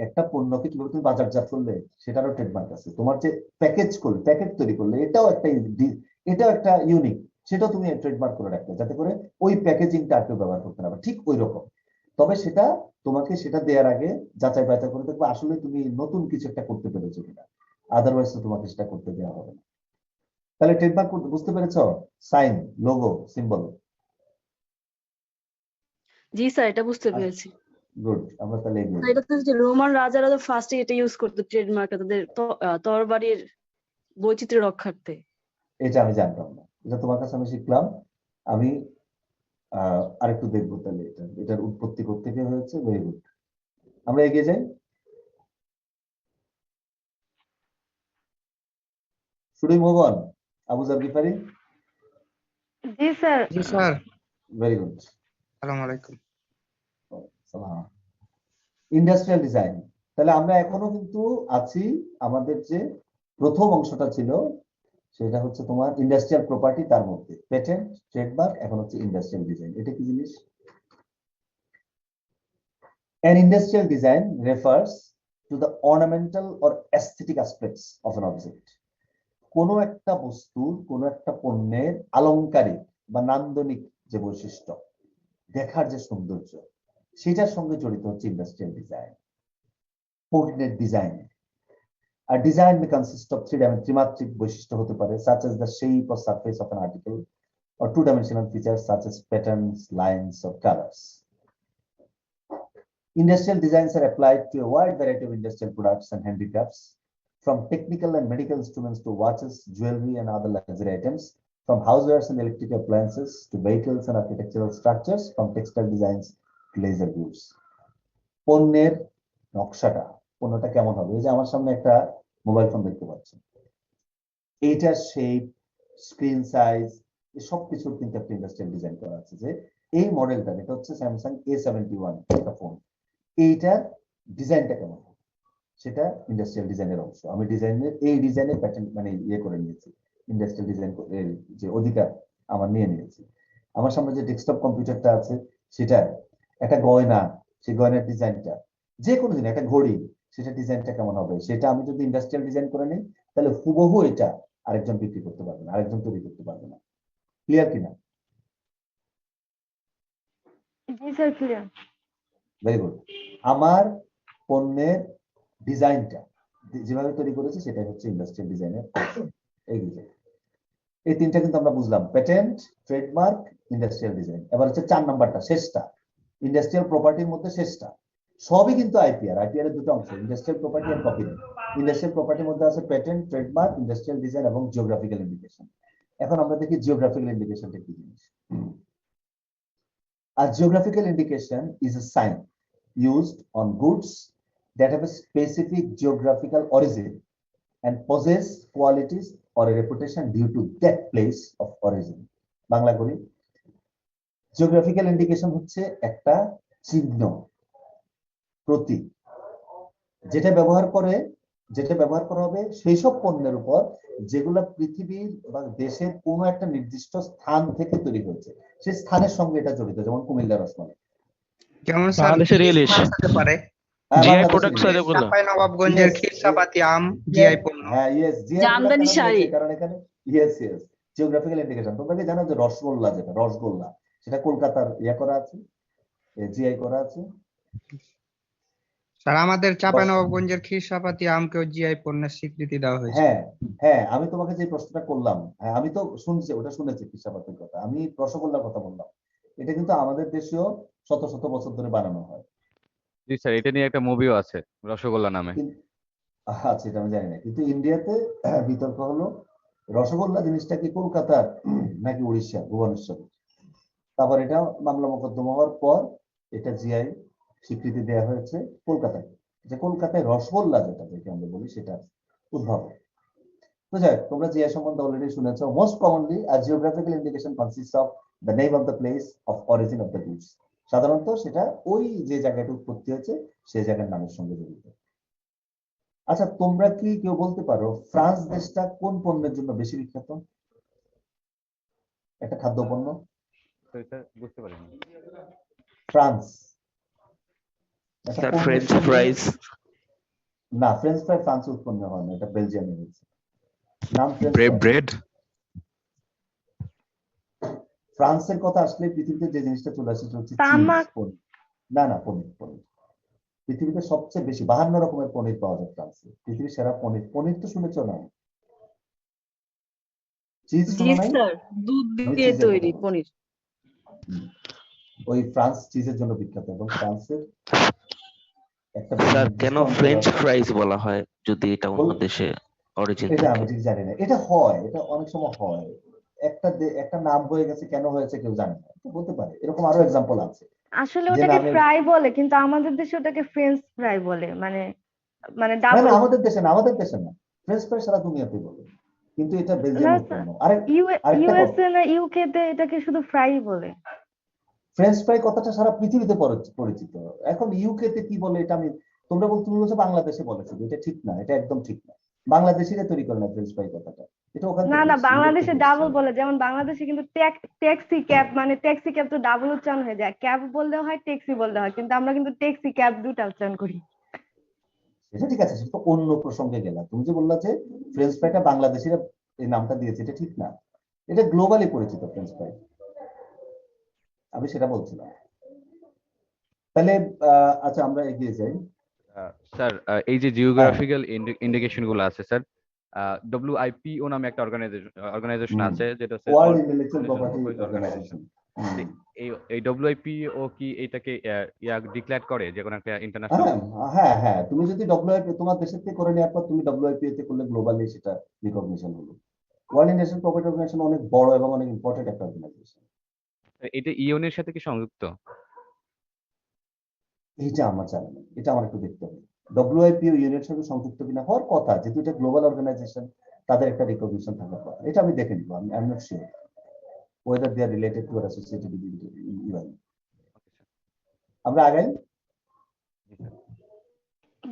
একটা পণ্যকে কিভাবে তুমি বাজারজাত করলে সেটারও ট্রেডমার্ক আছে। তোমার যে প্যাকেজ করলে, প্যাকেট তৈরি করলে, এটাও একটা ইউনিক, সেটাও তুমি ট্রেডমার্ক করে রাখলে, যাতে করে ওই প্যাকেজিংটা আর কেউ ব্যবহার করতে না পারে, ঠিক ওই রকম। তবে সেটা তোমাকে সেটা দেওয়ার আগে যাচাই বাছাই করে দেখবে আসলে তুমি নতুন কিছু একটা করতে পেরেছো কিনা, আদারওয়াইজ তো তোমাকে সেটা করতে দেওয়া হবে না। তাহলে ট্রেডমার্ক বুঝতে পেরেছো? Sign, logo, symbol. জি স্যার, এটা বুঝতে পেরেছি। গুড, আমরা তাহলে এগিয়ে এটা তো যে রোমান রাজারা তো ফার্স্টে এটা ইউজ করতো ট্রেডমার্কটা, তাদের তরবারির বৈচিত্র্য রক্ষার্থে। এটা আমি জানতাম না, এটা তোমার কাছে আমি শিখলাম। আমি আরেকটু দেখবো তাহলে এটার উৎপত্তি থেকে হয়েছে। ভেরি গুড, আমরা এগিয়ে যাই। শুরুই ভবন, আবু জার গিফারি। জি স্যার। জি স্যার। Very good. আসসালামু আলাইকুম। ইন্ডাস্ট্রিয়াল ডিজাইন, তাহলে আমরা এখনো কিন্তু আছি, আমাদের যে প্রথম অংশটা ছিল সেটা হচ্ছে তোমার ইন্ডাস্ট্রিয়াল প্রপার্টি, তার মধ্যে পেটেন্ট, ট্রেডমার্ক, এখন হচ্ছে ইন্ডাস্ট্রিয়াল ডিজাইন। এটা কি জিনিস? An industrial design refers to the ornamental or aesthetic aspects of an object. কোনো একটা বস্তুর, কোনো একটা পণ্যের আলংকারিক বা নান্দনিক যে বৈশিষ্ট্য, দেখার যে সৌন্দর্য, সেটার সঙ্গে জড়িত হচ্ছে ইন্ডাস্ট্রিয়াল ডিজাইন। কোঅর্ডিনেট ডিজাইন, আর ডিজাইন may consist of ত্রিমাত্রিক বৈশিষ্ট্য হতে পারে, such as the shape or surface of an article, or two-dimensional features such as patterns, lines, or colors. Industrial designs are applied to a wide variety of industrial products and handicrafts, from technical and medical instruments to watches, jewelry, and other luxury items, from housewares and electrical appliances to vehicles and architectural structures, from textile designs to leather goods. পণ্যের নকশাটা, পণ্যটা কেমন হবে? এই যে আমার সামনে একটা মোবাইল ফোন দেখতে পাচ্ছি, এইটার শেপ, স্ক্রিন সাইজ, সব কিছুর কিন্তু একটা ইন্ডাস্ট্রিয়াল ডিজাইন করা আছে। যে এই মডেলটা, এটা হচ্ছে স্যামসাং A71 একটা ফোন, এইটার ডিজাইনটা কেমন হবে, সেটা ইন্ডাস্ট্রিয়াল ডিজাইনের অংশ। আমি এই ডিজাইনের প্যাটার্ন মানে ইয়ে করে নিয়েছি, ইন্ডাস্ট্রিয়াল ডিজাইন যে অধিকার আমার নিয়ে নিয়েছি। আমার সামনে যে ডেস্কটপ কম্পিউটারটা আছে, সেটা একটা গয়না, সেই গয়নার ডিজাইনটা, যে কোনো দিন একটা ঘড়ি, সেটা ডিজাইনটা কেমন হবে, সেটা আমি যদি ইন্ডাস্ট্রিয়াল ডিজাইন করে নিই, তাহলে হুবহু এটা আরেকজন বিক্রি করতে পারবে না, আরেকজন তৈরি করতে পারবে না। ক্লিয়ার কিনা? জি স্যার, ক্লিয়ার। Very good. আমার পণ্যের ডিজাইনটা যেভাবে তৈরি করেছি সেটাই হচ্ছে ইন্ডাস্ট্রিয়াল ডিজাইনের এই ডিজাইন। এই তিনটা কিন্তু আমরা বুঝলাম, প্যাটেন্ট, ট্রেডমার্ক, ইন্ডাস্ট্রিয়াল ডিজাইন। এবার হচ্ছে 4 নাম্বারটা, শেষটা, ইন্ডাস্ট্রিয়াল প্রপার্টির মধ্যে শেষটা। সবই কিন্তু আইপিআর এর দুটো অংশ, ইন্ডাস্ট্রিয়াল প্রপার্টি আর কপিরাইট। ইন্ডাস্ট্রিয়াল প্রপার্টির মধ্যে আছে প্যাটেন্ট, ট্রেডমার্ক, ইন্ডাস্ট্রিয়াল ডিজাইন এবং জিওগ্রাফিক্যাল ইন্ডিকেশন। এখন আমরা দেখি জিওগ্রাফিক্যাল ইন্ডিকেশনটা কি জিনিস। A geographical indication is a sign used on goods that have a specific geographical origin and possess qualities or a reputation due to that place of origin. Bangla করি, geographical indication হচ্ছে একটা চিহ্ন, প্রতীক, যেটা ব্যবহার করা হবে সেই সব পণ্যের উপর যেগুলো পৃথিবীর বা দেশের কোনো একটা নির্দিষ্ট স্থান থেকে তৈরি হয়েছে, সেই স্থানের সঙ্গে এটা জড়িত। যেমন কুমিল্লা রসমালাই, যেমন স্যার বাংলাদেশের ইলিশ, হতে পারে জিআই প্রোডাক্টস হয় এগুলো। চাঁপাইনবাবগঞ্জের ক্ষীরসাপাতি আম জিআই পণ্য। হ্যাঁ, ইয়েস, জামদানি শাড়ি। কারণ এখানে ইয়েস জিওগ্রাফিক্যাল ইন্ডিকেশন। তোমরা কি জানো যে রসগোল্লা, যেটা রসগোল্লা, সেটা কলকাতার করা আছে, জিআই করা আছে। স্যার আমাদের চাঁপাইনবাবগঞ্জের ক্ষীরসাপাতি আমকেও জিআই পণ্যের স্বীকৃতি দেওয়া হয়েছে। হ্যাঁ হ্যাঁ, আমি তোমাকে যে প্রশ্নটা করলাম, হ্যাঁ আমি তো শুনেছি কৃষাপাতের কথা, আমি রসগোল্লার কথা বললাম। এটা কিন্তু আমাদের দেশেও শত শত বছর ধরে বানানো হয়। জি স্যার, এটা নিয়ে একটা মুভিও আছে রসগোল্লা নামে। আচ্ছা, এটা আমি জানি না, কিন্তু ইন্ডিয়াতে বিতর্ক হলো রসগোল্লা জিনিসটা কি কলকাতার নাকি উড়িষ্যা, ভুবনেশ্বর। তারপর এটা মামলা মোকদ্দমা হওয়ার পর এটা জিআই স্বীকৃতি দেওয়া হয়েছে কলকাতায়, যে কলকাতায় রসগোল্লা যেটাকে আমরা বলি সেটা উদ্ভাবন। তো যাই হোক, তোমরা জিআই সম্বন্ধে অলরেডি শুনেছো। Most commonly a geographical indication consists of the name of the place of origin of the goods. সাধারণত সেটা ওই যে জায়গাটা উৎপত্তি হয়েছে সেই জায়গার নামের সঙ্গে জড়িত। আচ্ছা, তোমরা কি কেউ বলতে পারো ফ্রান্স দেশটা কোন পণ্যের জন্য বেশি বিখ্যাত? একটা খাদ্য পণ্য, বুঝতে পারিনি। France sir French ফ্রাইজ। না, ফ্রেঞ্চ ফ্রাই ফ্রান্সে উৎপন্ন হয় না, এটা বেলজিয়ামে হয়েছে। নাম ফ্রেঞ্চ ফ্রাই। ব্রেড ফ্রান্সের কথা আসলে পৃথিবীতে যে জিনিসটা চলে আসে সেটা হচ্ছে তামাক। চিজ, পনির। না না, পনির পনির। পৃথিবীতে সবচেয়ে বেশি 52 রকমের পনির পাওয়া যায় ফ্রান্সে। পৃথিবীর সেরা পনির। পনির তো শুনেছো না? চিজ জি শোনো নাই? স্যার, দুধ আমি দিয়ে চিজের তৈরি কথা বলছি। পনির। ওই ফ্রান্স চিজের জন্য বিখ্যাত, এবং ফ্রান্সের একটা স্যার নির্দিষ্ট কেন অঞ্চল ফ্রেঞ্চ আছে। ফ্রাইজ বলা হয় যদি এটা অন্য বল- দেশে অরিজিন এটা আমি থাকে? ঠিক জানি না, এটা হয়, এটা অনেক সময় হয়। একটা নাম হয়ে গেছে, কেন হয়েছে কেউ জানে না, তো বলতে পারে। এরকম আরো এক্সাম্পল আছে আসলে যে ওটাকে নামের। ফ্রাই বলে, কিন্তু আমাদের দেশে ওটাকে ফ্রেঞ্চ ফ্রাই বলে, মানে মানে না না, ডাবল। আমাদের দেশে না, আমাদের দেশে না। ফ্রেঞ্চ ফ্রাই সারা দুনিয়াতে বলে, কিন্তু এটা বেলজিয়াম না উৎপন্ন। আরেকটা কথা, ইউএসএ না ইউকে তে এটাকে শুধু ফ্রাই বলে। ফ্রেঞ্চ ফ্রাই কথাটা সারা পৃথিবীতে পরিচিত। এখন ইউকে তে কি বলে এটা আমি, তুমি বলছো বাংলাদেশে বলে শুধু, এটা ঠিক না, এটা একদম ঠিক না। বাংলাদেশিরা তৈরি করে না ফ্রেঞ্চ ফ্রাই কথাটা, এটা ওখান না থেকে না, এসেছে, ইউরোপ বাংলাদেশে থেকে এসেছে। ডাবল বলে। যেমন বাংলাদেশে কিন্তু ট্যাক্সি ক্যাব, মানে ট্যাক্সি ক্যাব তো ডাবল উচ্চারণ হয়ে যায়, ক্যাব বললেও হয় ট্যাক্সি বললে হয়, কিন্তু আমরা কিন্তু ট্যাক্সি ক্যাব দুটা উচ্চারণ করি। এটা ঠিক আছে, সেটা তো অন্য প্রসঙ্গে গেলা। তুমি যে বললা যে ফ্রেঞ্চ ফ্রাইটা বাংলাদেশিরা এই নামটা দিয়েছে, এটা ঠিক না। এটা গ্লোবালি পরিচিত ফ্রেঞ্চ ফ্রাই, আমি সেটা বলছিলাম। তাহলে আচ্ছা, আমরা এগিয়ে যাই। স্যার এই যে জিওগ্রাফিক্যাল ইন্ডিকেশন গুলো আছে স্যার, ডব্লিউআইপিও নামে একটা অর্গানাইজেশন হুম। আছে, যেটা হচ্ছে world World intellectual Intellectual property Property Organization। Organization. এই ডব্লিউআইপিও কি এটাকে ডিক্লেয়ার করে যে কোনো একটা ইন্টারন্যাশনাল? হ্যাঁ হ্যাঁ হ্যাঁ, তুমি যদি ডব্লিউআইপি তোমার দেশের থেকে করে নেওয়ার পর তুমি ডব্লিউআইপি তে করলে গ্লোবালি সেটা রিকগনিশন হলো। ওয়ার্ল্ড ইন্টেলেকচুয়াল প্রপার্টি অর্গানাইজেশন অনেক বড় এবং অনেক ইম্পর্টেন্ট একটা অর্গানাইজেশন। এটা ইউএনের সাথে কি সংযুক্ত? এইটা আমার জানা নেই, এটা আমার একটু দেখতে হবে। ডব্লিউআইপি ইউনিটের সাথে সংযুক্ত কিনা, হওয়ার কথা, যেহেতু এটা গ্লোবাল অর্গানাইজেশন, তাদের একটা রিকগনিশন থাকার কথা। এটা আমি দেখে নিব, আমি not sure whether they are related to are associated with UN. আমরা আগাই।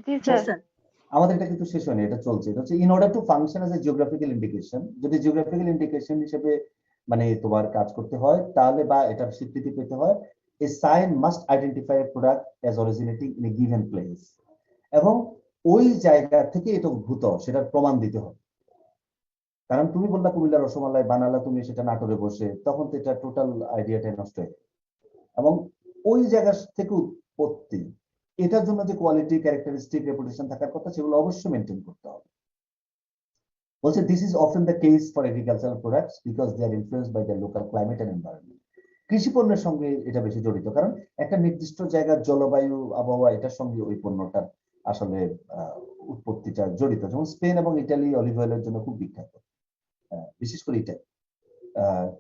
জি জি স্যার। স্যার। আমাদের এটা কিন্তু শেষ হয়নি, এটা চলছে। এটা হচ্ছে in order to function as a geographical indication. যদি জিওগ্রাফিক্যাল ইন্ডিকেশন হিসেবে মানে তোমার কাজ করতে হয়, তাহলে বা এটার স্বীকৃতি পেতে হয়, a sign must identify a product as originating in a given place, এবং ওই জায়গা থেকে এটা উদ্ভূত সেটার প্রমাণ দিতে হবে। কারণ তুমি বললা কুমিল্লা রসমালাই বানালা তুমি সেটা নাটোরে বসে, তখন তো এটা টোটাল আইডিয়াটাই নষ্ট হয়ে যায়। এবং ওই জায়গা থেকে উৎপত্তি, এটার জন্য যে কোয়ালিটি, ক্যারেক্টারিস্টিক, রেপুটেশন থাকার কথা, সেগুলো অবশ্যই মেনটেন করতে হবে। বলছে this is often the case for agricultural products because they are influenced by the local climate and environment. কৃষি পণ্যের সঙ্গে এটা বেশি জড়িত, কারণ একটা নির্দিষ্ট জায়গার জলবায়ু, আবহাওয়া, এটার সঙ্গে ওই পণ্যটার আসলে উৎপত্তিটা জড়িত। যেমন স্পেন এবং ইটালি অলিভ অয়েলের জন্য খুব বিখ্যাত, বিশেষ করে ইটালি।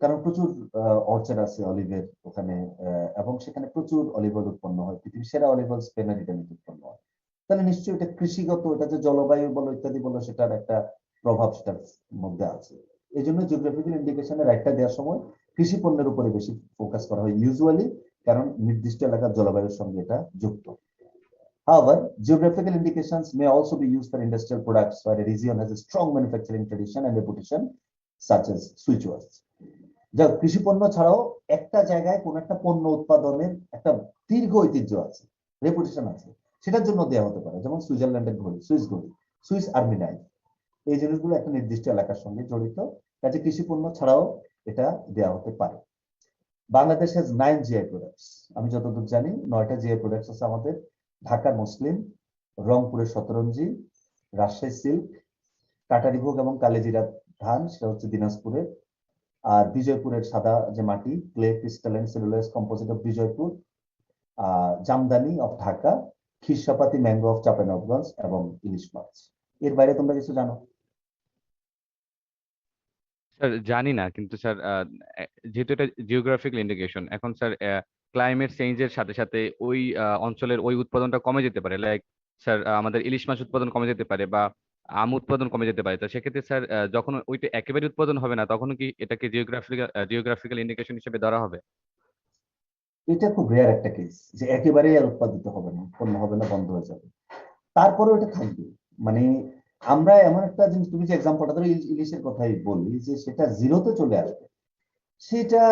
কারণ প্রচুর অর্চার্ড আছে অলিভের ওখানে, এবং সেখানে প্রচুর অলিভ অয়েল উৎপন্ন হয়। পৃথিবীর সেরা অলিভ অয়েল স্পেন আর ইটালিতে উৎপন্ন হয়। তাহলে নিশ্চয়ই এটা কৃষিগত, এটা যে জলবায়ু বলো ইত্যাদি বলো, সেটার একটা প্রভাব সেটার মধ্যে আছে। এই জন্য জিওগ্রাফিক্যাল ইন্ডিকেশনের রাইটটা দেওয়ার সময় কৃষি পণ্যের উপরে বেশি ফোকাস করা হয় ইউজুয়ালি, কারণ নির্দিষ্ট এলাকার জলবায়ুর সঙ্গে এটা যুক্ত। However, geographical indications may also be used for industrial products where a region has a strong manufacturing tradition and reputation, such as switchwords. যা কৃষি পণ্য ছাড়াও একটা জায়গায় কোন একটা পণ্য উৎপাদনের একটা দীর্ঘ ঐতিহ্য আছে, রেপুটেশন আছে, সেটার জন্য দেওয়া হতে পারে। যেমন সুইজারল্যান্ডের ঘড়ি, সুইস ঘড়ি, সুইস আর্মি নাইফ, এই জিনিসগুলো একটা নির্দিষ্ট এলাকার সঙ্গে জড়িত, কাজে কৃষি পণ্য ছাড়াও এটা দেওয়া হতে পারে। Bangladesh has 9 GI products. আমি যতদূর জানি 9টা জিআই প্রোডাক্টস আছে আমাদের। ঢাকার মুসলিম, রংপুরের শতরঞ্জি, রাজশাহী সিল্ক, কাটারিভোগ এবং কালেজিরা ধান, সেটা হচ্ছে দিনাজপুরের। আর বিজয়পুরের সাদা যে মাটি, clay crystal and cellulose composite of Bijoypur, Jamdani of Dhaka, Khirsapati mango of Chapainawabganj, এবং ইলিশ মাছ। এর বাইরে তোমরা কিছু জানো? স্যার জানি না, কিন্তু স্যার যেহেতু এটা জিওগ্রাফিক্যাল ইন্ডিকেশন, এখন স্যার ক্লাইমেট চেঞ্জের সাথে সাথে ওই অঞ্চলের ওই উৎপাদনটা কমে যেতে পারে। লাইক স্যার আমাদের ইলিশ মাছ উৎপাদন কমে যেতে পারে, বা আম উৎপাদন কমে যেতে পারে। তো সেক্ষেত্রে স্যার যখন ওইটা একেবারে উৎপাদন হবে না, তখন কি এটাকে জিওগ্রাফিক্যাল ইন্ডিকেশন হিসেবে ধরা হবে? এটা খুব রেয়ার একটা কেস যে একেবারেই আর উৎপাদিত হবে না, পণ্য হবে না, বন্ধ হয়ে যাবে। তারপরেও এটা থাকবে। মানে আমরা এমন একটা জিনিস, তুমি যে এক্সাম্পলটা ধরো ইলিশের কথাই বলি, যে সেটা জিরোতে চলে আসবে, সেটা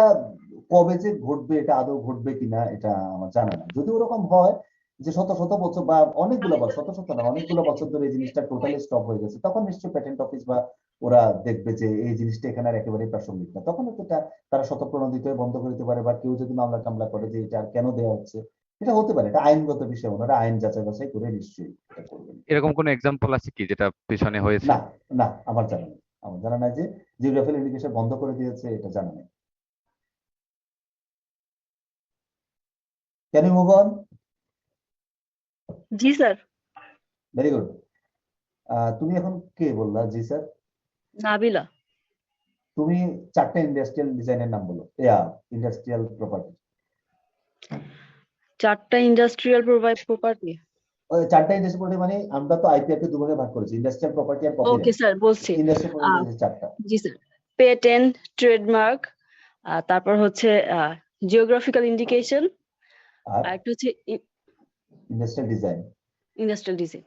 কবে যে ঘটবে, এটা আদৌ ঘটবে কিনা এটা আমার জানা না। যদি ওরকম হয়, যে শত শত বছর বা অনেকগুলো বছর, শত শত না অনেকগুলো বছর ধরে এই জিনিসটা টোটালি স্টপ হয়ে গেছে, তখন নিশ্চয়ই প্যাটেন্ট অফিস বা ওরা দেখবে যে এই জিনিসটা এখানে আর একেবারে প্রাসঙ্গিক না, তখন তো এটা তারা শতপ্রণোদিত হয়ে বন্ধ করে দিতে পারে, বা কেউ যদি মামলা টামলা করে যে এটা আর কেন দেওয়া হচ্ছে, এটা হতে পারে, এটা আইনগত বিষয়, ওনারা আইন যাচাই বাছাই করে নিশ্চয়ই এটা করবেন। এরকম কোনো এক্সাম্পল আছে কি যেটা পিছনে হয়েছে? না, না, আমার জানা নেই, আমার জানা নাই যে জিওগ্রাফিক্যাল ইন্ডিকেশন বন্ধ করে দিয়েছে, এটা জানা নেই। Can you move on? জি স্যার। Very good. তুমি এখন কে বললা? জি স্যার। নাবিলা। তুমি 4টা ইন্ডাস্ট্রিয়াল ডিজাইনের নাম বলো, ইয়া ইন্ডাস্ট্রিয়াল প্রপার্টি। 4টা ইন্ডাস্ট্রিয়াল প্রপার্টি। ওই 4টা ইন্ডাস্ট্রিয়াল প্রপার্টি মানে আমরা তো আইপিআর কে দুভাগে ভাগ করেছি, ইন্ডাস্ট্রিয়াল প্রপার্টি আর ওকে কপিরাইট। স্যার, বলছি। ইন্ডাস্ট্রিয়াল প্রপার্টি 4টা। জি স্যার। পেটেন্ট, ট্রেডমার্ক, তারপর হচ্ছে জিওগ্রাফিক্যাল ইন্ডিকেশন, আর আর একটা হচ্ছে ইন্ডাস্ট্রিয়াল ডিজাইন, ইন্ডাস্ট্রিয়াল ডিজাইন।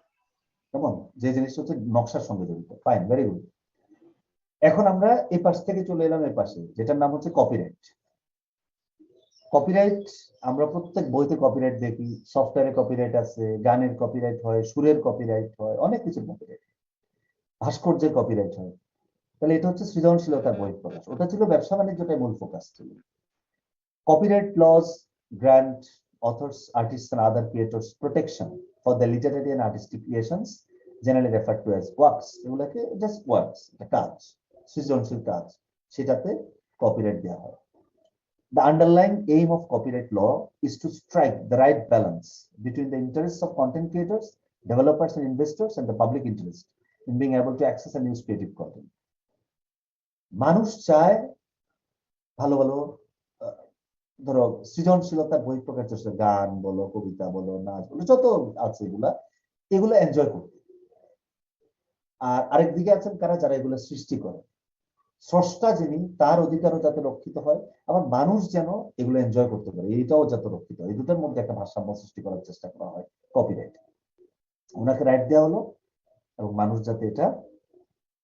কেমন, যে জিনিসটা হচ্ছে নকশার সঙ্গে জড়িত। Fine, very good. এখন আমরা এই পাশ থেকে চলে এলাম এই পাশে, যেটার নাম হচ্ছে কপিরাইট। কপিরাইট আমরা প্রত্যেক বইতে কপিরাইট দেখি, সফটওয়্যারে কপিরাইট আছে, গানের কপিরাইট হয়, সুরের কপিরাইট হয়, অনেক কিছুর কপিরাইট, ভাস্কর্যের কপিরাইট হয়। তাহলে এটা হচ্ছে সৃজনশীলতার বহিঃপ্রকাশ, ওটা ছিল ব্যবসা বাণিজ্যটাই মূল ফোকাস ছিল। Copyright laws grant authors, artists, and other creators protection for the literary and artistic creations, generally referred to as works. এগুলোকে just works, এটা কাজ, সৃজনশীল কাজ, সেটাতে কপিরাইট দেওয়া হয়। The underlying aim of copyright law is to strike the right balance between the interests of content creators, developers, and investors, and the public interest in being able to access and use creative content. মানুষ চায় ভালো ভালো ধরো সৃজনশীলতার বহিঃপ্রকাশ চেষ্টা, গান বলো, কবিতা বলো, নাচ বলো, যত আছে এগুলো এনজয় করতে। আর আরেকদিকে আছেন কারা, যারা এগুলো সৃষ্টি করে, স্রষ্টা যিনি, তার অধিকারও যাতে রক্ষিত হয়, আবার মানুষ যেন এগুলো এনজয় করতে পারে, এইটাও যাতে রক্ষিত হয়, এই দুটোর মধ্যে একটা ভারসাম্য সৃষ্টি করার চেষ্টা করা হয় কপিরাইট। ওনাকে রাইট দেওয়া হলো এবং মানুষ যাতে এটা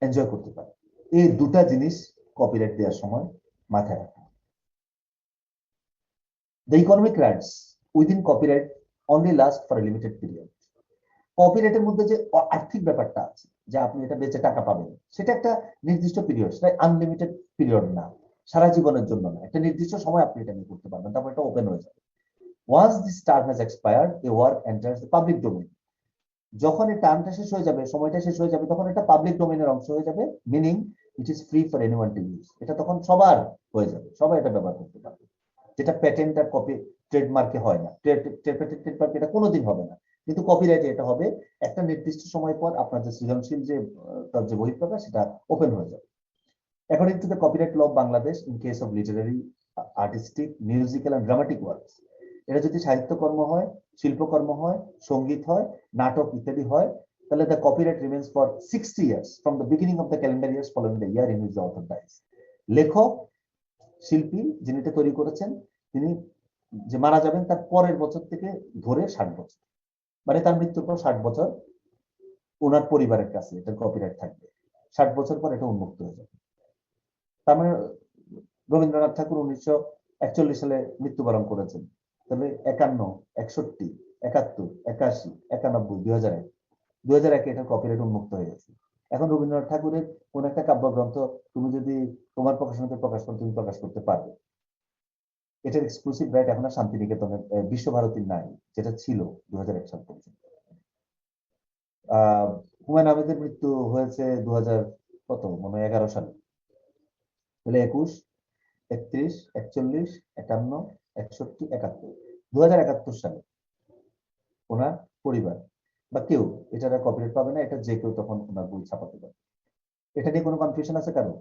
এনজয় করতে পারে, এই দুটা জিনিস কপিরাইট দেওয়ার সময় মাথায় রাখা। The economic rights within copyright only last for a limited period. কপিরাইটের মধ্যে যে আর্থিক ব্যাপারটা আছে, যে আপনি এটা বেচে টাকা পাবেন, সেটা একটা নির্দিষ্ট পিরিয়ড, সেটা আনলিমিটেড পিরিয়ড না, সারা জীবনের জন্য না, একটা নির্দিষ্ট সময় আপনি এটা নিয়ে করতে পারবেন, তারপর এটা ওপেন হয়ে যাবে। Once this term has expired, a work enters the public domain. যখন এই টার্মটা শেষ হয়ে যাবে, সময়টা শেষ হয়ে যাবে, তখন এটা পাবলিক ডোমেইনের অংশ হয়ে যাবে, meaning it is free for anyone to use. এটা তখন সবার হয়ে যাবে, সবাই এটা ব্যবহার করতে পারবে, যেটা প্যাটেন্ট আর কপি ট্রেডমার্কে হয় না। ট্রেডমার্ক এটা কোনোদিন হবে না, কিন্তু কপিরাইটে এটা হবে। একটা নির্দিষ্ট সময় পর আপনার যে সৃজনশীল যে তার যে বহিঃপ্রকাশ, সেটা ওপেন হয়ে যাবে। According to the copyright law of Bangladesh, in case of literary, artistic, musical and dramatic works, এটা যদি সাহিত্যকর্ম হয়, শিল্পকর্ম হয়, সঙ্গীত হয়, নাটক ইত্যাদি হয়, তাহলে the copyright remains for 60 years from the beginning of the calendar years following the year in which the author dies. লেখক, শিল্পী যিনি এটা তৈরি করেছেন, তিনি যে মারা যাবেন তার পরের বছর থেকে ধরে 60 বছর, মানে তার মৃত্যুর পর 60 বছর ওনার পরিবারের কাছে এটা কপিরাইট থাকবে। 60 বছর পর এটা উন্মুক্ত হয়ে যাবে। তার মানে রবীন্দ্রনাথ ঠাকুর 1941 সালে মৃত্যুবরণ করেছেন, তবে 51, 61, 71, 81, 91, 2001, 2001 এটা কপিরাইট উন্মুক্ত হয়ে গেছে। এখন রবীন্দ্রনাথ ঠাকুরের কোন একটা কাব্যগ্রন্থ তুমি যদি তোমার প্রকাশনাতে প্রকাশ করো, তুমি প্রকাশ করতে পারবে। এটার এক্সক্লুসিভ রাইট এখন আর শান্তিনিকেতনের বিশ্বভারতীর নাই, যেটা ছিল 2001 সাল পর্যন্ত। হুমায়ুন আহমেদের মৃত্যু হয়েছে 2000 কত মনে হয় 11 সালে, তাহলে 21, 31, 41, 51, 61, 71, 2071 সালে ওনার পরিবার বা কেউ এটা কপিরাইট পাবে না, এটা যে কেউ তখন ওনার বই ছাপাতে পারে। এটা নিয়ে কোনো কনফিউশন আছে কারো?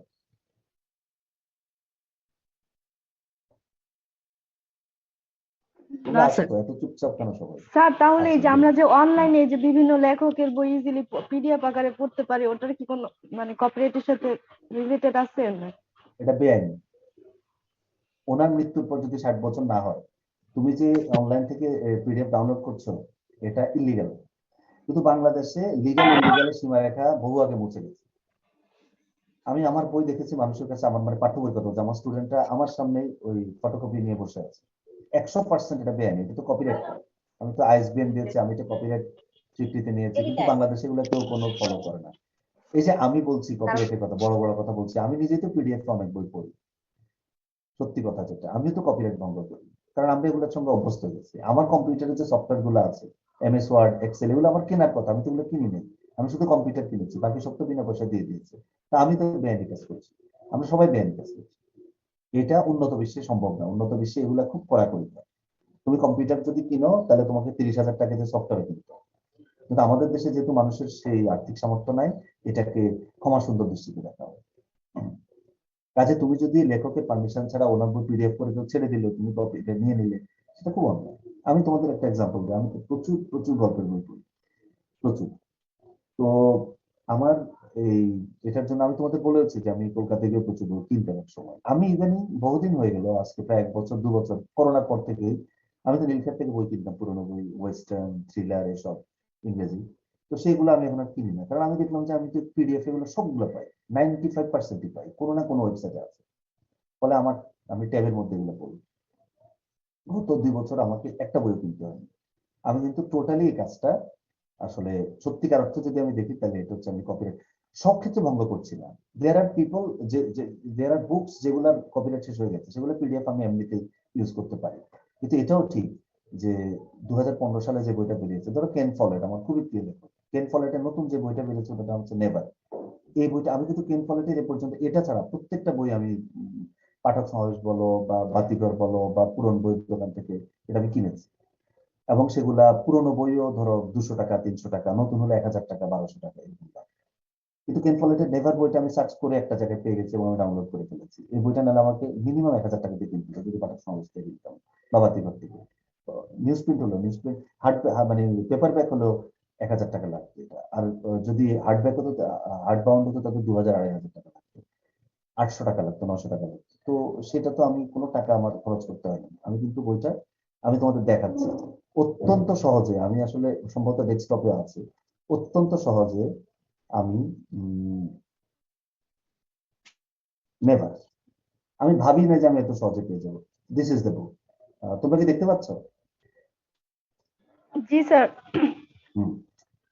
না স্যার। এত চুপচাপ কেন সবাই? স্যার তাহলে এই যে আচ্ছা, আমরা যে অনলাইনে যে বিভিন্ন লেখকের বই ইজিলি পিডিএফ আকারে পড়তে পারি, ওটার কি কোনো মানে কপিরাইটের সাথে রিলেটেড আছে না? এটা বেআইনি। ওনার মৃত্যুর পর যদি 60 বছর না হয়, তুমি যে অনলাইন থেকে পিডিএফ ডাউনলোড করছো, এটা ইলিগাল। কিন্তু বাংলাদেশে লিগাল ইলিগালের সীমারেখা বহু আগে মুছে গেছে। আমি আমার বই দেখেছি মানুষের কাছে, আমার মানে পাঠ্য বই কথা বলছি, আমার স্টুডেন্টরা আমার সামনে ওই ফটোকপি নিয়ে বসে আছে। 100% এটা বেআইনি, এটা তো কপিরাইট। আমি তো আইএসবিএন দিয়েছি, আমি তো কপিরাইট স্বীকৃতি নিয়েছি, কিন্তু বাংলাদেশে এগুলো কেউ কোনো ফলো করে না। এই যে আমি বলছি কপিরাইটের কথা, বড় বড় কথা বলছি, আমি নিজেই তো পিডিএফ অনেক বই পড়ি, সত্যি কথা যেটা, আমি তো কপিরাইট ভঙ্গ করি, কারণ আমরা এগুলোর সঙ্গে অভ্যস্ত হয়ে গেছি। আমার কম্পিউটারে যে সফটওয়্যার গুলো আছে, এমএস ওয়ার্ড, এক্সেল, এগুলো আমার কেনার কথা, আমি তো এগুলো কিনি নেই, আমি শুধু কম্পিউটার কিনেছি, বাকি সব তো বিনা পয়সা দিয়ে দিয়েছে। তা আমি তো বেআইনি কাজ করছি, আমরা সবাই বেআইনি কাজ করছি। এটা উন্নত বিশ্বে সম্ভব না, উন্নত বিশ্বে এগুলা খুব কড়াকড়ি হয়। তুমি কম্পিউটার যদি কিনো তাহলে তোমাকে 30,000 টাকা দিয়ে সফটওয়্যার কিনতে হবে, কিন্তু আমাদের দেশে যেহেতু মানুষের সেই আর্থিক সামর্থ্য নাই, এটাকে ক্ষমা সুন্দর দৃষ্টিতে দেখা হয়। কাজে তুমি যদি লেখকের পারমিশন ছাড়া ওনার বই পিডিএফ করে কেউ ছেড়ে দিলে, তুমি এটা নিয়ে নিলে, সেটা খুব অন্যায়। আমি তোমাদের একটা এক্সাম্পল দিই, আমি তো প্রচুর প্রচুর গল্পের বই পড়ি, প্রচুর। তো আমার এই এটার জন্য আমি তোমাদের বলেছি যে আমি কলকাতা গিয়ে প্রচুর বই কিনতাম এক সময়। আমি ইদানিং বহুদিন হয়ে গেল, আজকে প্রায় 1 বছর 2 বছর, করোনার পর থেকেই আমি তো নীলক্ষেত থেকে বই কিনতাম, পুরোনো বই, ওয়েস্টার্ন, থ্রিলার, এসব ইংরেজি। তো সেগুলো আমি এখন আর কিনি না, কারণ আমি দেখলাম যে আমি তো পিডিএফ এগুলো সবগুলো পাই, 95% পাই, কোনো না কোনো ওয়েবসাইটে আছে। ফলে আমি ট্যাবের মধ্যে এগুলো পড়ি। গত 2 বছর আমাকে একটা বই কিনতে হয়নি। আমি কিন্তু টোটালি এই কাজটা আসলে সত্যিকার অর্থে যদি আমি দেখি, তাহলে এটা হচ্ছে আমি কপিরাইট সব ক্ষেত্রে ভঙ্গ করছি না। দেয়ার আর পিপল, দেয়ার আর বুকস যেগুলা কপিরাইট শেষ হয়ে গেছে, সেগুলো পিডিএফ আমি এমনিতে ইউজ করতে পারি। কিন্তু এটাও ঠিক যে 2015 সালে যে বইটা বেরিয়েছে, ধরো কেন ফলেট, আমার খুবই প্রিয় লেখক, কেন ফলেটের নতুন যে বইটা বেরিয়েছে ওটা হচ্ছে নেভার। এই বইটা আমি কিন্তু কেন ফলেটের এ পর্যন্ত এটা ছাড়া প্রত্যেকটা বই আমি পাঠক সমাবেশ বলো বা বাতিঘর বলো বা পুরনো বই দোকান থেকে এটা আমি কিনেছি, এবং সেগুলা পুরোনো বইও ধরো 200 টাকা, 300 টাকা, নতুন হলে 1000 টাকা, 1200 টাকা এরকম দাম। কিন্তু কেন ফলেটের নেভার বইটা আমি সার্চ করে একটা জায়গায় পেয়ে গেছি এবং আমি ডাউনলোড করে ফেলেছি। এই বইটা নিলে আমাকে মিনিমাম 1000 টাকা দিয়ে কিনতে হবে যদি পাঠক সমাবেশ থেকে কিনতাম বা বাতিঘর থেকে। নিউজ প্রিন্ট হলো, নিউজ প্রিন্ট মানে পেপার ব্যাক হলো 1000 টাকা লাগবে এটা, আর যদি হার্ড ব্যাক হতো, হার্ড বাউন্ড হতো, তাহলে 2000 2500 টাকা লাগতো, 800 টাকা লাগতো, 900 টাকা লাগতো। তো সেটা তো আমি কোনো টাকা আমার খরচ করতে হয়নি। আমি কিন্তু বইটা আমি তোমাদের দেখাচ্ছি অত্যন্ত সহজে, আমি আসলে সম্ভবত ডেস্কটপে আছে, অত্যন্ত সহজে আমি নেভার, আমি ভাবি না যে আমি এত সহজে পেয়ে যাবো। This is the book. তোমরা কি দেখতে পাচ্ছ? জি স্যার। হুম,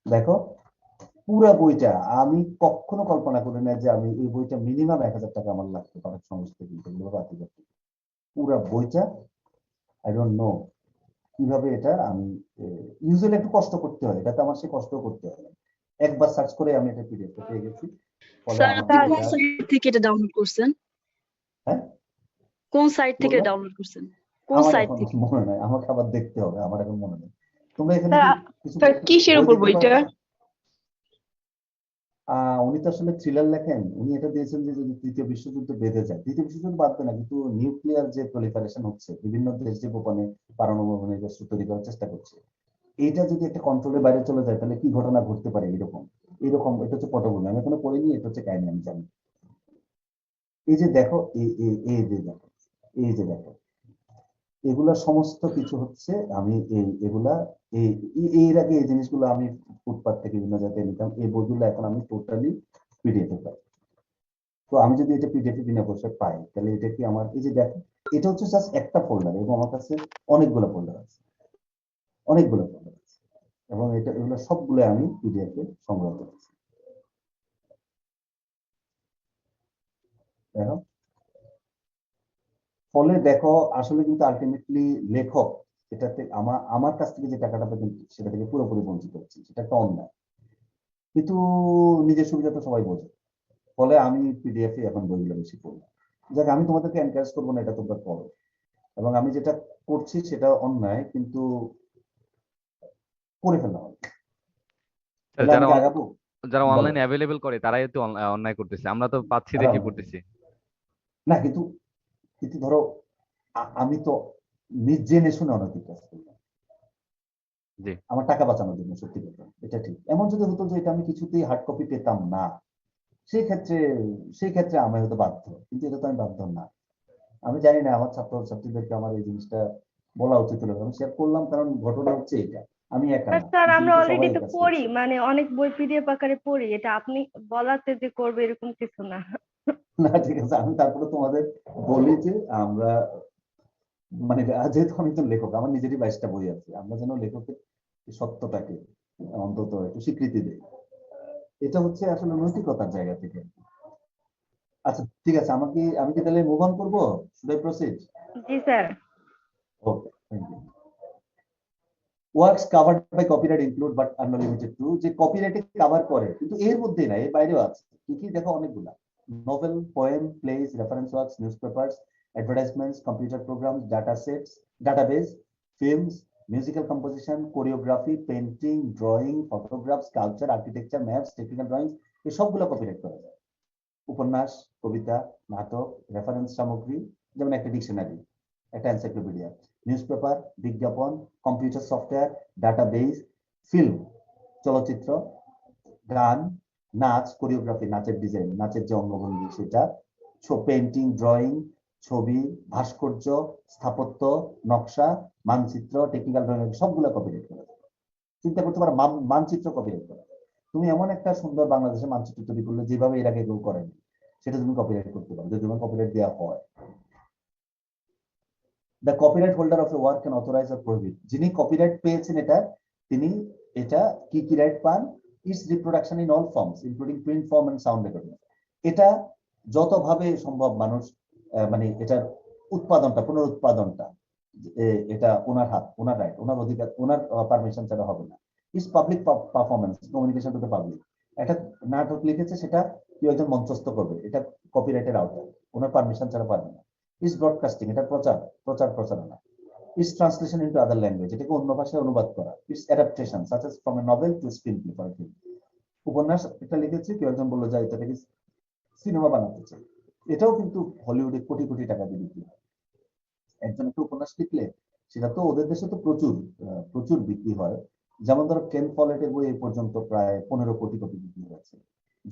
দেখো পুরা বইটা, আমি কখনো কল্পনা করি না যে আমি এই বইটা মিনিমাম 1000 টাকা আমার লাগতে পারে সমস্ত কিনতে, পুরা বইটা। আই ডোন্ট নো কিভাবে এটা আমি ইউজুয়ালি একটু কষ্ট করতে হয়, এটাতে আমার সে কষ্ট করতে হয় না। একবার সার্চ করে আমি এটা পিডিএফ পেয়ে গেছি। ফলে স্যার আমার আপনি কোন এটা, সাইট থেকে এটা ডাউনলোড করছেন? হ্যাঁ কোন সাইট কি থেকে বলবো, ডাউনলোড করছেন? কোন আমার সাইট এখন থেকে? মনে নাই, আমাকে আবার দেখতে হবে, আমার এখন মনে নেই। তোমরা এখানে স্যার কি কিছু স্যার কিসের বই উপর দেখতে বইটা? পাচ্ছ? উনি তো আসলে থ্রিলার লেখেন, উনি এটা দিয়েছেন যে যদি তৃতীয় বিশ্বযুদ্ধ বেঁধে যায়, তৃতীয় বিশ্বযুদ্ধ বাদবে না, কিন্তু নিউক্লিয়ার যে প্রলিফারেশন হচ্ছে, বিভিন্ন দেশ যে গোপনে পারমাণবিক অস্ত্র তৈরি করার চেষ্টা করছে, এইটা যদি একটা কন্ট্রোলের বাইরে চলে যায়, তাহলে কি ঘটনা ঘটতে পারে, এরকম এরকম। এটা হচ্ছে পটভূমি, আমি এখনো পড়িনি, এটা হচ্ছে কাহিনী আমি জানি। এই যে দেখো, এই যে দেখো, এই যে দেখো, এগুলা সমস্ত কিছু হচ্ছে আমি এগুলা এর আগে এই জিনিসগুলো আমি ফুটপাথ থেকে বিভিন্ন জায়গায় নিতাম, এই বইগুলো এখন আমি টোটালি পিডিএফ এ পাই। তো আমি যদি এটা পিডিএফ এ বিনা পয়সায় পাই, তাহলে এটা কি আমার, এই যে দেখো, এটা হচ্ছে জাস্ট একটা ফোল্ডার, এবং আমার কাছে অনেকগুলো ফোল্ডার আছে, অনেকগুলো ফোল্ডার আছে, এবং এগুলো সবগুলো আমি পিডিএফ এ সংগ্রহ করেছি। দেখো, ফলে দেখো আসলে কিন্তু আলটিমেটলি লেখক এটাতে আমার কাছ থেকে যে টাকাটা পেতেন সেটা থেকে পুরোপুরি বঞ্চিত হচ্ছে, সেটা একটা অন্যায়। কিন্তু নিজের সুবিধা তো সবাই বোঝে, ফলে আমি পিডিএফ এ এখন বইগুলো বেশি পড়ি। যাক, আমি তোমাদেরকে এনকারেজ করবো না এটা তোমরা করো, এবং আমি যেটা করছি সেটা অন্যায়, কিন্তু করে ফেলা হবে, তাহলে আমি যারা কি আগাবো? যারা বলো। অনলাইনে অ্যাভেলেবল করে তারাই তো অন্যায় করতেছে, আমরা তো পাচ্ছি তারা দেখে অন্যায় করবে। পড়তেছি। না, কিন্তু কিন্তু ধরো আমি তো নিজ জেনে শুনে অনেক কাজ করলাম জি আমার টাকা বাঁচানোর জন্য, সত্যি কথা এটা ঠিক। এমন যদি হতো যে এটা আমি কিছুতেই হার্ড কপি পেতাম না, সেই ক্ষেত্রে সেই ক্ষেত্রে আমি হয়তো বাধ্য, কিন্তু এটা তো আমি বাধ্য না। আমি জানি না আমার ছাত্রছাত্রীদেরকে আমার এই জিনিসটা বলা উচিত হলো, আমি শেয়ার করলাম, কারণ ঘটনা হচ্ছে এটা, আমি একা না, স্যার আমরা পৃথিবীতে অলরেডি সবাই এই এটা কাজ পড়ি, করছে। মানে অনেক বই পিডিএফ আকারে পড়ি, এটা আপনি বলাতে যে করবে এরকম কিছু না। না ঠিক আছে, আমি তারপরে তোমাদের বলি যে আমরা মানে যেহেতু আমি একজন লেখক, আমার নিজেরই 22টা বই আছে, আমরা যেন লেখকের এই সত্যটাকে অন্তত একটু স্বীকৃতি দেই। এটা হচ্ছে আসলে নৈতিকতার জায়গা থেকে। আচ্ছা ঠিক আছে, আমি কি তাহলে মুভ অন করবো? Should I proceed? জি sir. Okay, thank you. Works covered by copyright include but are not limited to, যে কপিরাইটে কভার করে কিন্তু এর মধ্যেই না, এর বাইরেও আছে। কি কি দেখো, অনেকগুলা: novel, poem, place, reference works, newspapers, advertisements, computer programs, data sets, database, films, musical composition, choreography, painting, drawing, photograph, sculpture, architecture, maps, technical drawing, এই সবগুলো কপিরাইট করা যায়। উপন্যাস, কবিতা, নাটক, রেফারেন্স সামগ্রী, যেমন একটা ডিকশনারি, একটা এনসাইক্লোপিডিয়া, নিউজপেপার, বিজ্ঞাপন, কম্পিউটার সফটওয়্যার, ডাটাবেস, ফিল্ম, চলচ্চিত্র, গান, নাচ, কোরিওগ্রাফি, নাচের ডিজাইন, নাচের যে অঙ্গভঙ্গি সেটা, পেন্টিং, ড্রয়িং, ছবি, ভাস্কর্য, স্থাপত্য, নকশা, মানচিত্র, টেকনিক্যাল ড্রয়িং, সবগুলো কপিরাইট করা যায়। চিন্তা করতে পারো মানচিত্র কপিরাইট করা যায়। তুমি এমন একটা সুন্দর বাংলাদেশের মানচিত্র তৈরি করলে যেভাবে এর আগে কেউ করেনি, সেটা তুমি কপিরাইট করতে পারো যদি তোমার কপিরাইট দেওয়া হয়। The copyright holder of a work can authorize or prohibit, যিনি কপিরাইট পেয়েছেন তিনি এটা কি রাইট পান? Its reproduction in all forms including print form and sound recording. এটা যতভাবে সম্ভব মানুষ মানে এটার উৎপাদনটা, পুনরুৎপাদনটা, এটা ওনার হাত, ওনার রাইট, ওনার অধিকার, ওনার পারমিশন ছাড়া হবে না। It's public performance, communication to the public. একটা নাটক লিখেছে, সেটা কেউ একজন মঞ্চস্থ করবে, এটা কপিরাইটের আওতায়, ওনার পারমিশন ছাড়া পারবে না। ইস ব্রডকাস্টিং, এটা প্রচারণা। Is translation into other language, এটাকে অন্য ভাষায় অনুবাদ করা। Is adaptation such as from a novel to screenplay for a film. উপন্যাস একটা লিখেছে, কেউ একজন বললো যে এটাকে সিনেমা বানাতে চাই, এটাও কিন্তু হলিউডে কোটি কোটি টাকা দিয়ে বিক্রি হয়। একজন একটা উপন্যাস লিখলে সেটা তো ওদের দেশে তো প্রচুর বিক্রি হয়। যেমন ধরো কেন ফলেটের বই এই পর্যন্ত প্রায় 15 কোটি কপি বিক্রি হয়েছে।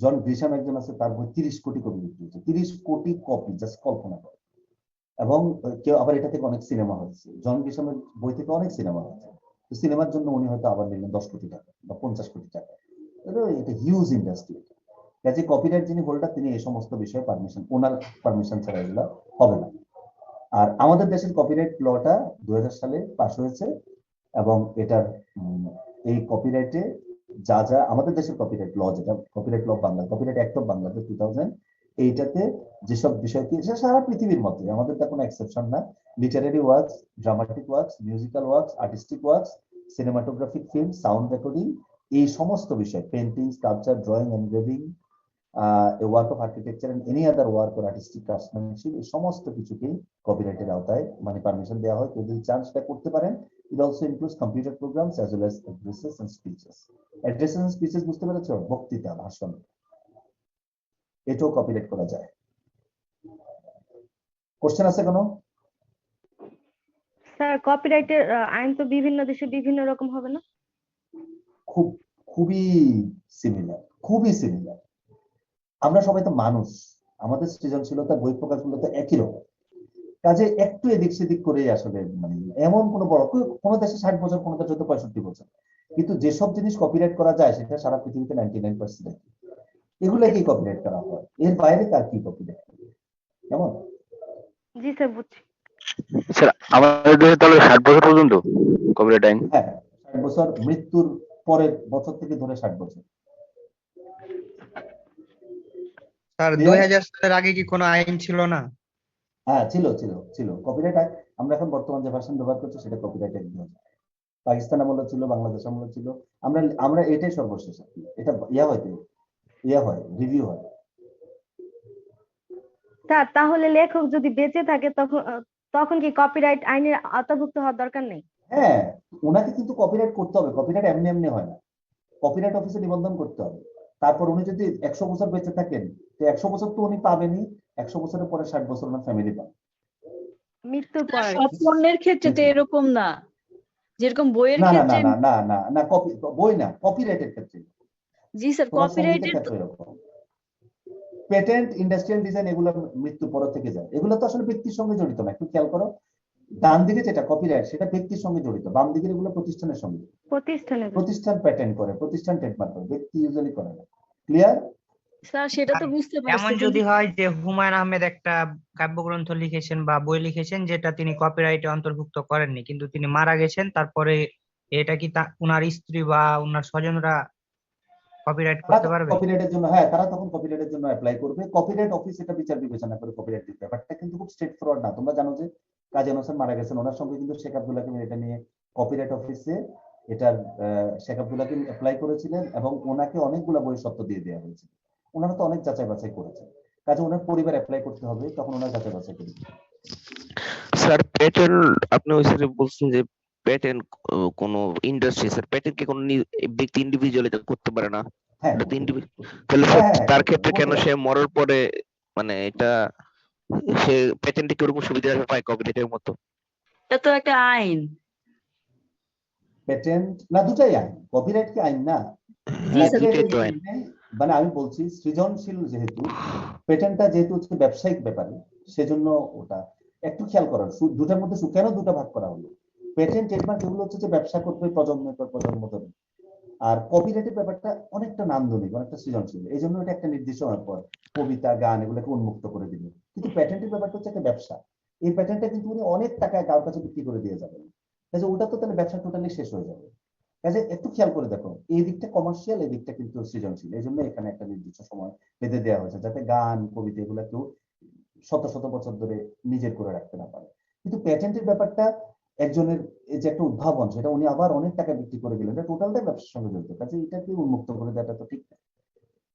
জন গ্রিশাম একজন আছে, তার বই 30 কোটি কপি বিক্রি হয়েছে। 30 কোটি কপি, জাস্ট কল্পনা করো। এবং কেউ আবার এটা থেকে অনেক সিনেমা হয়েছে, জন গ্রিশামের বই থেকে অনেক সিনেমা হয়েছে। তো সিনেমার জন্য উনি হয়তো আবার নিলেন 10 কোটি টাকা বা 50 কোটি টাকা। এটা হিউজ ইন্ডাস্ট্রি। কাজে কপিরাইট যিনি হোল্ডার, তিনি এই সমস্ত বিষয়ে পারমিশন, ওনার পারমিশন ছাড়া এগুলো হবে না। আর আমাদের দেশের কপিরাইট লটা 2000 সালে পাস হয়েছে, এবং এটার এই কপিরাইটে যা যা আমাদের দেশের কপিরাইট ল, যেটা copyright law Bangla, copyright act of Bangladesh 2000, এইটাতে যেসব বিষয় কি, সারা পৃথিবীর মধ্যে, আমাদের তো কোনো এক্সেপশন না। Literary works, dramatic works, musical works, artistic works, cinematographic film, sound recording, এই সমস্ত বিষয়, painting, sculpture, drawing, engraving, a work of architecture and any other work or artistic craftsmanship, এই সমস্ত কিছুকেই কপিরাইটের আওতায় মানে পারমিশন দেওয়া হয়। যদি চান সেটা করতে পারেন। It also includes computer programs as well as addresses and speeches. Addresses and speeches বুঝতে পেরেছো? বক্তৃতা, ভাষণ, এটাও কপিরাইট করা যায়। কোশ্চেন আছে কোনো? স্যার কপিরাইটের আইন তো বিভিন্ন দেশে বিভিন্ন রকম হবে না? খুবই সিমিলার। আমরা সবাই তো মানুষ, আমাদের সৃজনশীলতা, বই প্রকাশগুলো তো একই রকম। কাজে একটু এদিক সেদিক করে আসলে মানে এমন কোনো বড়, কোনো দেশে 60 বছর, কোনো দেশে 65 বছর, কিন্তু যেসব জিনিস কপিরাইট করা যায় সেটা সারা পৃথিবীতে 99%। এগুলোকেই কপিরাইট করা হয়, এর বাইরে তার কি কপিরাইট? কেমন? জি স্যার, বুঝছি। স্যার আমাদের দেশে তাহলে 60 বছর পর্যন্ত কপিরাইট আইন? হ্যাঁ, 60 বছর, মৃত্যুর পরের বছর থেকে ধরে 60 বছর। স্যার 2000 সালের আগে কি কোনো আইন ছিল না? হ্যাঁ ছিল কপিরাইট অ্যাক্ট। আমরা এখন বর্তমান যে ভাষণ ব্যবহার করছি সেটা কপিরাইট অ্যাক্ট 2000। পাকিস্তান আমলে ছিল, বাংলাদেশ আমলে ছিল। আমরা এটাই সর্বশেষ, এটা হয় রিভিউ হয়। স্যার তাহলে লেখক যদি বেঁচে থাকে তখন কি কপিরাইট আইনের আওতাভুক্ত হওয়ার দরকার নেই? হ্যাঁ, ওনাকে কিন্তু কপিরাইট করতে হবে। কপিরাইট এমনি হয় না, কপিরাইট অফিসে নিবন্ধন করতে হবে। তারপর উনি যদি 100 বছর বেঁচে থাকেন, তো 100 বছর তো উনি পাবেনই, 100 বছরের পরে 60 বছর ওনার ফ্যামিলি পাবে। মৃত্যুর পরে? সব পণ্যের ক্ষেত্রে তো এরকম না, যেরকম বইয়ের না ক্ষেত্রে। না, বই না, কপিরাইটের ক্ষেত্রে। জি স্যার, কপিরাইটের পেটেন্ট, ইন্ডাস্ট্রিয়াল ডিজাইন, এগুলো মৃত্যুর পর থেকে যায়। এগুলো তো আসলে ব্যক্তির সঙ্গে জড়িত না, একটু খেয়াল করো। ডান দিকে যেটা কপিরাইট, সেটা ব্যক্তির সঙ্গে জড়িত, বাম দিকের এগুলো প্রতিষ্ঠানের সঙ্গে। প্রতিষ্ঠান প্যাটেন্ট করে, প্রতিষ্ঠান ট্রেডমার্ক করে, ব্যক্তি ইউজুয়ালি করে না। ক্লিয়ার? স্যার সেটা তো আর বুঝতে এমন পারছি যদি কিন্তু হয় যে হুমায়ুন আহমেদ একটা কাব্যগ্রন্থ লিখেছেন বা বই লিখেছেন যেটা তিনি কপিরাইটে অন্তর্ভুক্ত করেননি, কিন্তু তিনি মারা গেছেন, তারপরে এটা কি উনার স্ত্রী বা উনার স্বজনরা কপিরাইট তারা করতে পারবে? কপিরাইটের জন্য, হ্যাঁ তারা তখন কপিরাইটের জন্য অ্যাপ্লাই করবে। কপিরাইট অফিস এটা বিচার বিবেচনা করে কপিরাইট দিতে। ব্যাপারটা কিন্তু খুব স্ট্রেট ফরওয়ার্ড না। তোমরা জানো যে কাজী হোসেন মারা গেছেন, ওনার সঙ্গে কিন্তু শেখ আব্দুল্লাহ এটা নিয়ে কপিরাইট অফিসে এটার শেখ আব্দুল্লাহ অ্যাপ্লাই করেছিলেন এবং ওনাকে অনেকগুলো বই সত্য দিয়ে দেওয়া হয়েছিল। ওনারা তো অনেক যাচাই বাছাই করেছেন, কাজে ওনার পরিবার অ্যাপ্লাই করতে হবে, তখন ওনার যাচাই বাছাই করে দিতে হবে। স্যার প্যাটেন্ট আপনি ওই স্যার বলছেন যে প্যাটেন্ট কোন ইন্ডাস্ট্রি, স্যার প্যাটেন্ট কি কোনো ব্যক্তি ইন্ডিভিজুয়াল এটা করতে পারে না? হ্যাঁ এটা তো করতে ইন্ডিভিজুয়াল, পারে। তাহলে হ্যাঁ স্যার হ্যাঁ তার করতে ক্ষেত্রে পারে, কেন বলতে সে পারে। মরার পরে মানে এটা সে প্যাটেন্টে কি ওরকম সুবিধা পায় কপিরাইটের মতো? এটা তো একটা আইন। পেটেন্ট না, দুটাই আইন। কপিরাইট কি আইন না? জি হ্যাঁ স্যার। দুইটাই কপিরাইটের তো আইন। জন্য মানে আমি বলছি সৃজনশীল যেহেতু, পেটেন্টটা যেহেতু হচ্ছে ব্যবসায়িক ব্যাপারে, সেজন্য ওটা একটু খেয়াল করার। দুটার মধ্যে কেন দুটা ভাগ করা হলো? পেটেন্ট ট্রেডমার্ক এগুলো হচ্ছে যে ব্যবসা করবে প্রজন্মের পর প্রজন্ম ধরে, আর কপিরাইটের ব্যাপারটা অনেকটা নান্দনিক, অনেকটা সৃজনশীল। এই জন্য এটা একটা নির্দিষ্ট হওয়ার পর কবিতা গান এগুলোকে উন্মুক্ত করে দিল। কিন্তু প্যাটেন্টের ব্যাপারটা হচ্ছে একটা ব্যবসা। এই প্যাটেন্টটা কিন্তু উনি অনেক টাকায় কারোর কাছে বিক্রি করে দিয়ে যাবেন, কাজে ওটা তো তাহলে ব্যবসা টোটালি শেষ হয়ে যাবে। কাজে একটু খেয়াল করে দেখো, এই দিকটা কমার্শিয়াল, এই দিকটা কিন্তু সৃজনশীল। এই জন্য এখানে একটা নির্দিষ্ট সময় বেঁধে দেওয়া হয়েছে, যাতে গান কবিতা এগুলো কেউ শত শত বছর ধরে নিজের করে রাখতে না পারে। কিন্তু প্যাটেন্টের ব্যাপারটা একজনের এই যে একটা উদ্ভাবন, সেটা উনি আবার অনেক টাকা বিক্রি করে গেলেন, এটা টোটালটাই ব্যবসার সঙ্গে জড়িত। কাজে এটাকে উন্মুক্ত করে দেওয়াটা তো ঠিক না।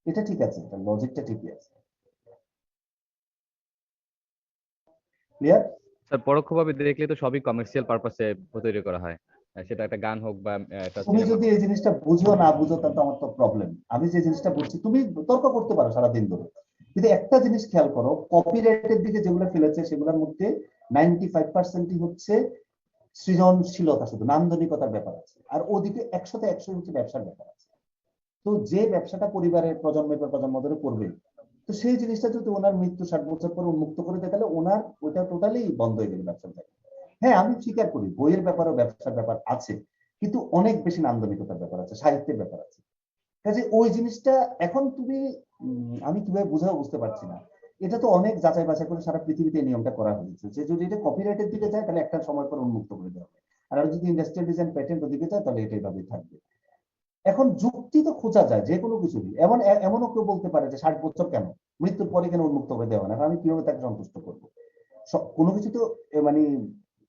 এটা ঠিক আছে, এটা লজিকটা ঠিকই আছে। ক্লিয়ার? স্যার পরোক্ষভাবে দেখলে তো সবই কমার্শিয়াল পারপাসে তৈরি করা হয়, সেটা একটা গান হোক বা একটা তুমি সিনেমা যদি হোক। এই জিনিসটা বুঝো না বুঝো, তাহলে তো আমার তো প্রবলেম। আমি যে জিনিসটা বুঝছি, তুমি তর্ক করতে পারো সারাদিন ধরে, কিন্তু একটা জিনিস খেয়াল করো, কপিরাইটের দিকে যেগুলো ফেলেছে সেগুলোর মধ্যে 95% হচ্ছে সৃজনশীলতা, শুধু নান্দনিকতার ব্যাপার আছে, আর ওদিকে 100তে 100 হচ্ছে ব্যবসার ব্যাপার আছে। তো যে ব্যবসাটা পরিবারের প্রজন্মের পর প্রজন্ম ধরে করবে, তো সেই জিনিসটা যদি ওনার মৃত্যু 60 বছর পর উন্মুক্ত করে দেয়, তাহলে ওনার ওইটা টোটালি বন্ধ হয়ে গেল ব্যবসা থেকে। হ্যাঁ আমি স্বীকার করি বইয়ের ব্যাপারও ব্যবসার ব্যাপার আছে, কিন্তু অনেক বেশি নান্দনিকতার ব্যাপার আছে, সাহিত্যের ব্যাপার আছে। কাজে ওই জিনিসটা এখন তুমি আমি কিভাবে বুঝাবো বুঝতে পারছি না। এটা তো অনেক যাচাই বাছাই করে সারা পৃথিবীতে এই নিয়মটা করা হয়েছে, যে যদি এটা কপিরাইটের দিকে যায় তাহলে একটা সময় পর উন্মুক্ত করে দেওয়া হবে, আর যদি ইন্ডাস্ট্রিয়াল ডিজাইন প্যাটেন্ট ওদিকে যায় তাহলে এটা এইভাবেই থাকবে। এখন যুক্তি তো খোঁজা যায় যে কোনো কিছুরই। এমনও কেউ বলতে পারে যে 60 বছর কেন, মৃত্যুর পরে কেন উন্মুক্ত করে দেওয়া না, আমি কিভাবে তাকে সন্তুষ্ট করবো? কোনো কিছু তো মানে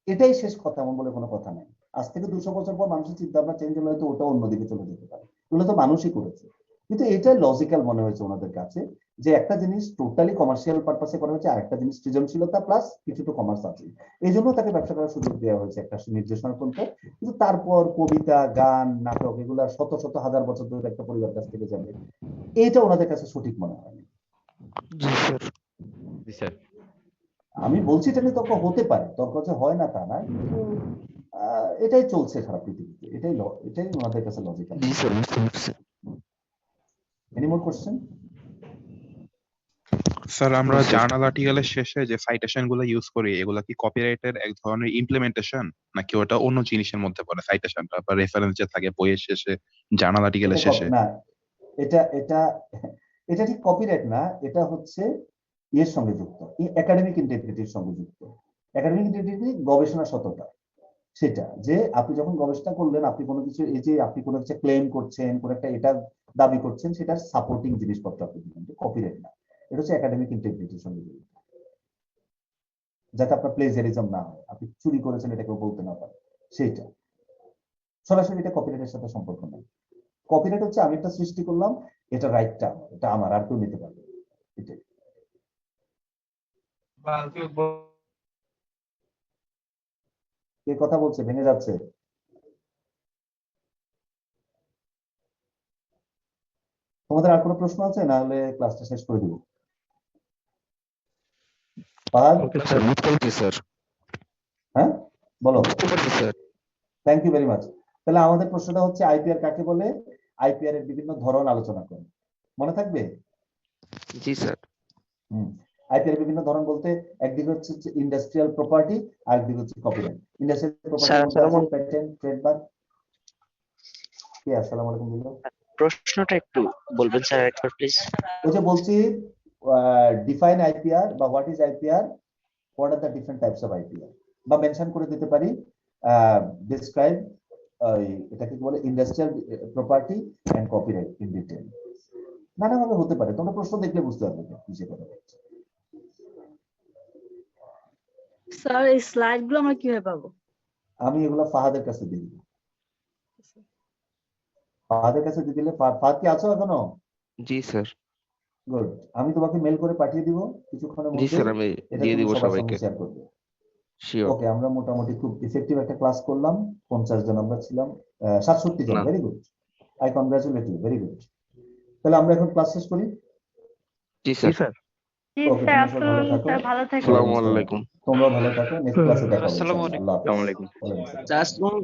এটাই শেষ কথা এমন বলে কোনো কথা নাই। আজ থেকে 200 বছর পর মানুষের চিন্তা ভাবনা চেঞ্জ হলে হয়তো ওটা অন্যদিকে চলে যেতে পারে, এগুলো তো মানুষই করেছে। কিন্তু এটা লজিক্যাল মনে হয়েছে ওনাদের কাছে, যে একটা জিনিস টোটালি কমার্শিয়াল পারপাসে করা হয়েছে, আর একটা জিনিস সৃজনশীলতা প্লাস কিছু তো কমার্স আছে, এই জন্য তাকে ব্যবসা করার সুযোগ দেওয়া হয়েছে একটা নির্দেশনার পর্যন্ত। কিন্তু তারপর কবিতা গান নাটক এগুলা শত শত হাজার বছর ধরে একটা পরিবার কাছ থেকে যাবে, এটা ওনাদের কাছে সঠিক মনে হয়নি। জি স্যার। জি স্যার। আমি বলছি এটা নিয়ে তর্ক হতে পারে, তর্ক যে হয় না তা না, কিন্তু এটাই চলছে সারা পৃথিবীতে, এটাই ওনাদের কাছে লজিক্যাল। জি স্যার বুঝতে পারছি। Any more question? স্যার আমরা জার্নাল আর্টিকেলের শেষে যে সাইটেশন গুলো ইউজ করি, এগুলা কি কপিরাইটের এক ধরনের ইমপ্লিমেন্টেশন, নাকি ওটা অন্য জিনিসের মধ্যে পড়ে? সাইটেশনটা বা রেফারেন্স যে থাকে বইয়ের শেষে, জার্নাল আর্টিকেলের শেষে। না, এটা এটা এটা ঠিক কপিরাইট না, এটা হচ্ছে ইয়ের সঙ্গে যুক্ত, একাডেমিক ইন্টিগ্রিটির সঙ্গে যুক্ত। একাডেমিক ইন্টিগ্রিটি গবেষণা সততা, সেটা যে আপনি যখন গবেষণা করলেন, আপনি কোনো কিছু এই যে আপনি কোনো কিছু ক্লেম করছেন, কোনো একটা এটা দাবি করছেন, সেটার সাপোর্টিং জিনিসপত্র আপনি দিবেন, কপিরাইট না। এটা হচ্ছে একাডেমিক ইন্টিগ্রিটির সঙ্গে জড়িত, যাতে আপনার প্লেজারিজম না হয়, আপনি চুরি করেছেন এটা কেউ বলতে না পারে, সেইটা সরাসরি এটা কপিরাইটের সাথে সম্পর্ক নেই। কপিরাইট হচ্ছে আমি একটা সৃষ্টি করলাম, এটা রাইটটা আমার, এটা আমার, আর কেউ নিতে পারবে, এটাই। কে কথা বলছে, ভেঙে যাচ্ছে? তোমাদের আর কোনো প্রশ্ন আছে, না হলে ক্লাসটা শেষ করে দিব? স্যার বুঝতে পারছি স্যার। হ্যাঁ বলো। বুঝতে পারছি sir. Thank you very much. তাহলে আমাদের প্রশ্নটা হচ্ছে আইপিআর কাকে বলে, আইপিআর এর বিভিন্ন ধরন আলোচনা করুন, মনে থাকবে? জি স্যার। আইপিআর বিভিন্ন ধরন বলতে একদিকে হচ্ছে ইন্ডাস্ট্রিয়াল প্রপার্টি, আর একদিকে হচ্ছে কপিরাইট। ইন্ডাস্ট্রিয়াল প্রপার্টির মধ্যে আছে প্যাটেন্ট, ট্রেডমার্ক। কে আসসালামু আলাইকুম বললো? প্রশ্নটা একটু বলবেন স্যার একবার প্লিজ? ওই যে বলছি ডিফাইন আইপিআর বা what is IPR, what are the different types of IPR, বা মেনশন করে দিতে পারি ডিসক্রাইব এটাকে কি বলে industrial property and copyright in detail. নানাভাবে হতে পারে, তোমরা প্রশ্ন দেখলে বুঝতে পারবে কিসের কথা বলছি। স্যার এই স্লাইড গুলো আমরা কিভাবে পাবো? আমি এগুলো ফাহাদের কাছে দিয়ে দিব। ফাহাদের কাছে দিয়ে দিলে, ফাহাদ কি আছো এখনো? জি স্যার। গুড, আমি তোমাকে মেল করে পাঠিয়ে দিব কিছুক্ষণের জি মধ্যে। স্যার, আমি এটা দিয়ে তুমি দিব সবার সঙ্গে সবাইকে। শেয়ার করবে। শিওর। ওকে, আমরা মোটামুটি খুব ইফেক্টিভ একটা ক্লাস করলাম। 50 জন আমরা ছিলাম, 67 জন। না। Very good, I congratulate you, very good. তাহলে আমরা এখন ক্লাস শেষ করি। জি স্যার। জি ওকে, স্যার, তোমরা সবাই ভালো থাকো। স্যার ভালো থাকবেন। আসসালামু আলাইকুম। তোমরা ভালো থাকো, নেক্সট ক্লাসে দেখা হবে। আসসালামু ইনশাআল্লাহ। আল্লাহ হাফেজ। আসসালামু আলাইকুম। ওয়ালাইকুম আসসালাম।